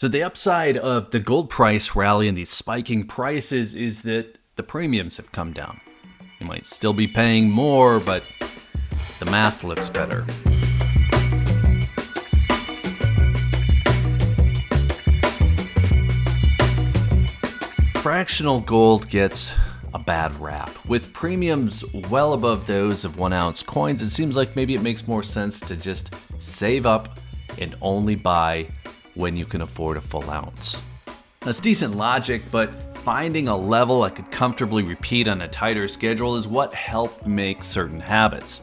So the upside of the gold price rally and these spiking prices is that the premiums have come down. You might still be paying more, but the math looks better. Fractional gold gets a bad rap. With premiums well above those of 1 ounce coins, it seems like maybe it makes more sense to just save up and only buy when you can afford a full ounce. That's decent logic, but finding a level I could comfortably repeat on a tighter schedule is what helped make certain habits.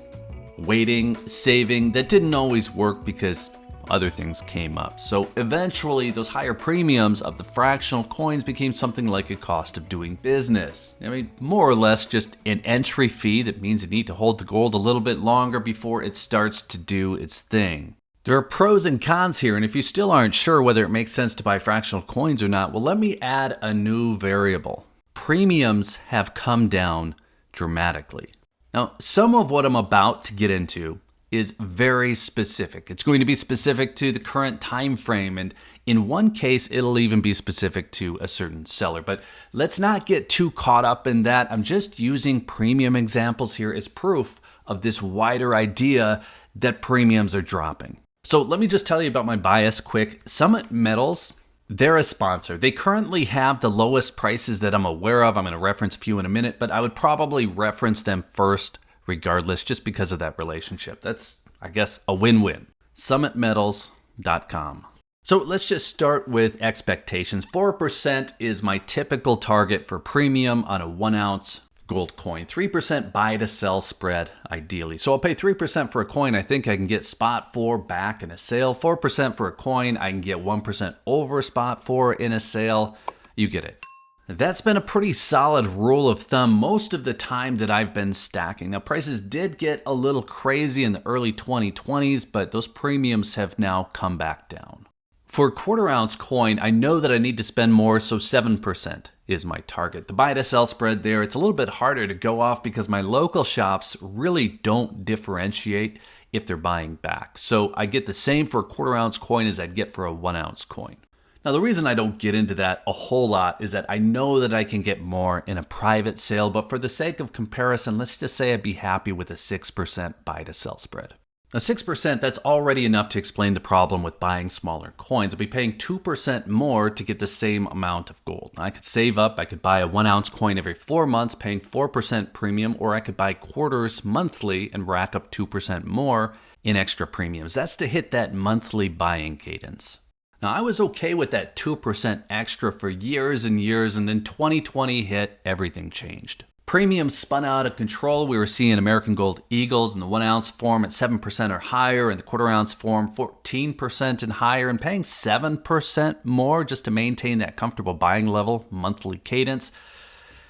Waiting, saving, that didn't always work because other things came up. So eventually, those higher premiums of the fractional coins became something like a cost of doing business. I mean, more or less just an entry fee that means you need to hold the gold a little bit longer before it starts to do its thing. There are pros and cons here, and if you still aren't sure whether it makes sense to buy fractional coins or not, well, let me add a new variable. Premiums have come down dramatically. Now, some of what I'm about to get into is very specific. It's going to be specific to the current time frame, and in one case, it'll even be specific to a certain seller. But let's not get too caught up in that. I'm just using premium examples here as proof of this wider idea that premiums are dropping. So let me just tell you about my bias quick. Summit Metals, they're a sponsor. They currently have the lowest prices that I'm aware of. I'm going to reference a few in a minute, but I would probably reference them first regardless, just because of that relationship. That's, I guess, a win-win. Summitmetals.com. So let's just start with expectations. 4% is my typical target for premium on a 1 ounce gold coin. 3% buy to sell spread, ideally. So I'll pay 3% for a coin I think I can get spot for back in a sale. 4% for a coin I can get 1% over spot for in a sale. You get it. That's been a pretty solid rule of thumb most of the time that I've been stacking. Now, prices did get a little crazy in the early 2020s, but those premiums have now come back down. For a 1/4 ounce coin, I know that I need to spend more, so 7% is my target. The buy to sell spread there, it's a little bit harder to go off because my local shops really don't differentiate if they're buying back. So I get the same for a 1/4 ounce coin as I'd get for a 1 ounce coin. Now, the reason I don't get into that a whole lot is that I know that I can get more in a private sale, but for the sake of comparison, let's just say I'd be happy with a 6% buy to sell spread. Now, 6%, that's already enough to explain the problem with buying smaller coins. I'll be paying 2% more to get the same amount of gold. Now, I could save up, I could buy a 1 ounce coin every 4 months, paying 4% premium, or I could buy quarters monthly and rack up 2% more in extra premiums. That's to hit that monthly buying cadence. Now, I was okay with that 2% extra for years and years, and then 2020 hit, everything changed. Premiums spun out of control. We were seeing American Gold Eagles in the 1 ounce form at 7% or higher, and the 1/4 ounce form 14% and higher, and paying 7% more just to maintain that comfortable buying level, monthly cadence.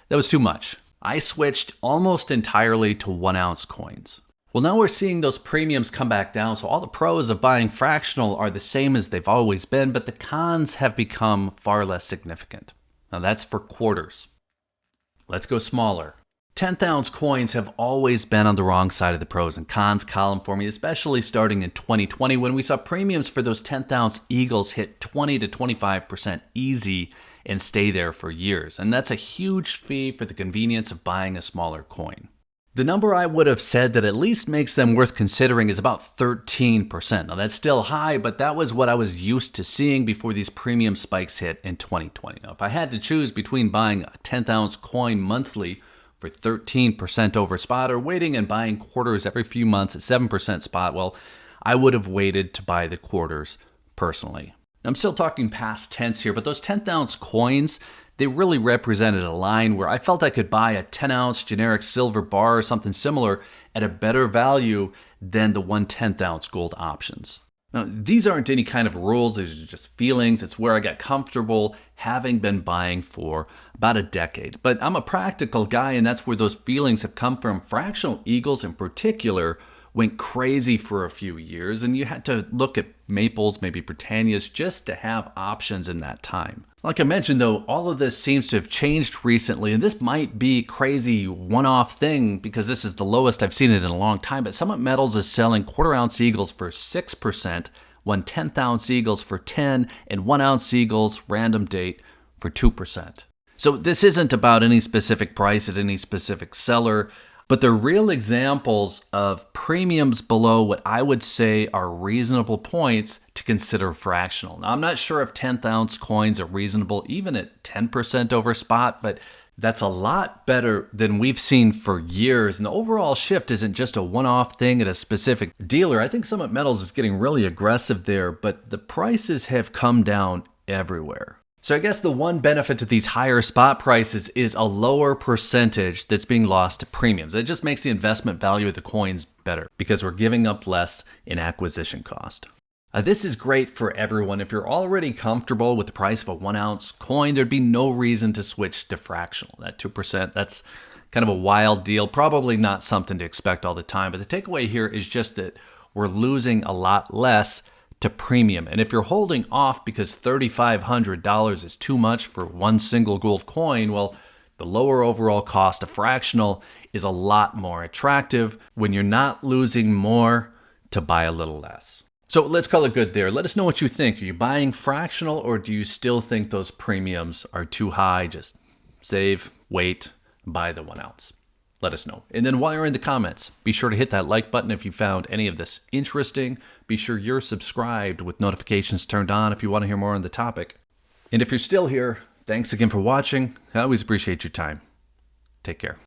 That was too much. I switched almost entirely to 1 ounce coins. Well, now we're seeing those premiums come back down, so all the pros of buying fractional are the same as they've always been, but the cons have become far less significant. Now that's for quarters. Let's go smaller. 10th ounce coins have always been on the wrong side of the pros and cons column for me, especially starting in 2020 when we saw premiums for those 10th ounce Eagles hit 20 to 25% easy and stay there for years. And that's a huge fee for the convenience of buying a smaller coin. The number I would have said that at least makes them worth considering is about 13%. Now that's still high, but that was what I was used to seeing before these premium spikes hit in 2020. Now if I had to choose between buying a 10th ounce coin monthly for 13% over spot or waiting and buying quarters every few months at 7% spot, well, I would have waited to buy the quarters personally. I'm still talking past tense here, but those 10th ounce coins, they really represented a line where I felt I could buy a 10 ounce generic silver bar or something similar at a better value than the 1/10 ounce gold options. Now, these aren't any kind of rules, these are just feelings. It's where I got comfortable having been buying for about a decade. But I'm a practical guy, and that's where those feelings have come from. Fractional Eagles in particular went crazy for a few years, and you had to look at Maples, maybe Britannias, just to have options in that time. Like I mentioned, though, all of this seems to have changed recently, and this might be a crazy one-off thing because this is the lowest I've seen it in a long time, but Summit Metals is selling 1/4 ounce Eagles for 6%, one 10th ounce Eagles for 10, and 1 ounce Eagles random date for 2%. So this isn't about any specific price at any specific seller, but they're real examples of premiums below what I would say are reasonable points to consider fractional. Now, I'm not sure if 10th ounce coins are reasonable even at 10% over spot, but that's a lot better than we've seen for years. And the overall shift isn't just a one-off thing at a specific dealer. I think Summit Metals is getting really aggressive there, but the prices have come down everywhere. So I guess the one benefit to these higher spot prices is a lower percentage that's being lost to premiums. It just makes the investment value of the coins better because we're giving up less in acquisition cost. This is great for everyone. If you're already comfortable with the price of a 1 ounce coin, there'd be no reason to switch to fractional. That 2%, that's kind of a wild deal. Probably not something to expect all the time. But the takeaway here is just that we're losing a lot less to premium. And if you're holding off because $3,500 is too much for one single gold coin, well, the lower overall cost of fractional is a lot more attractive when you're not losing more to buy a little less. So let's call it good there. Let us know what you think. Are you buying fractional, or do you still think those premiums are too high? Just save, wait, buy the 1 ounce. Let us know. And then while you're in the comments, be sure to hit that like button if you found any of this interesting. Be sure you're subscribed with notifications turned on if you want to hear more on the topic. And if you're still here, thanks again for watching. I always appreciate your time. Take care.